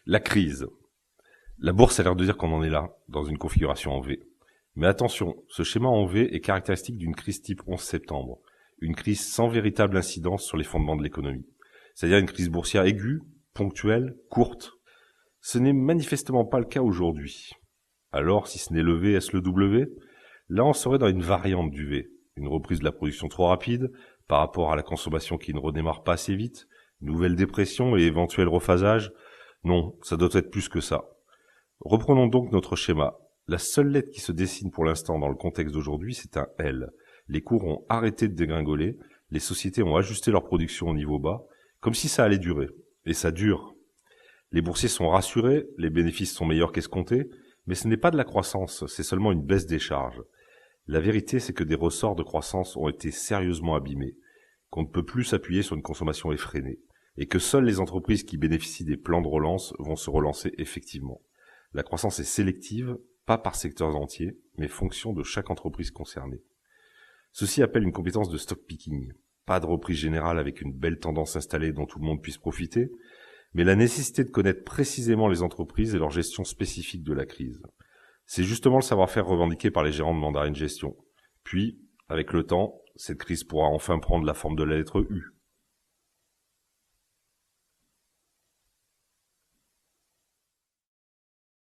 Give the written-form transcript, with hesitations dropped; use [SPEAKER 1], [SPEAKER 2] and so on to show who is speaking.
[SPEAKER 1] La crise. La bourse a l'air de dire qu'on en est là, dans une configuration en V. Mais attention, ce schéma en V est caractéristique d'une crise type 11 septembre. Une crise sans véritable incidence sur les fondements de l'économie. C'est-à-dire une crise boursière aiguë, ponctuelle, courte. Ce n'est manifestement pas le cas aujourd'hui. Alors, si ce n'est le V, est-ce le W? Là, on serait dans une variante du V. Une reprise de la production trop rapide, par rapport à la consommation qui ne redémarre pas assez vite, nouvelle dépression et éventuel rephasage. Non, ça doit être plus que ça. Reprenons donc notre schéma. La seule lettre qui se dessine pour l'instant dans le contexte d'aujourd'hui, c'est un L. Les cours ont arrêté de dégringoler, les sociétés ont ajusté leur production au niveau bas, comme si ça allait durer. Et ça dure. Les boursiers sont rassurés, les bénéfices sont meilleurs qu'escomptés, mais ce n'est pas de la croissance, c'est seulement une baisse des charges. La vérité, c'est que des ressorts de croissance ont été sérieusement abîmés, qu'on ne peut plus s'appuyer sur une consommation effrénée, et que seules les entreprises qui bénéficient des plans de relance vont se relancer effectivement. La croissance est sélective, pas par secteurs entiers, mais fonction de chaque entreprise concernée. Ceci appelle une compétence de stock picking. Pas de reprise générale avec une belle tendance installée dont tout le monde puisse profiter, mais la nécessité de connaître précisément les entreprises et leur gestion spécifique de la crise. C'est justement le savoir-faire revendiqué par les gérants de Mandarin Gestion. Puis, avec le temps, cette crise pourra enfin prendre la forme de la lettre U.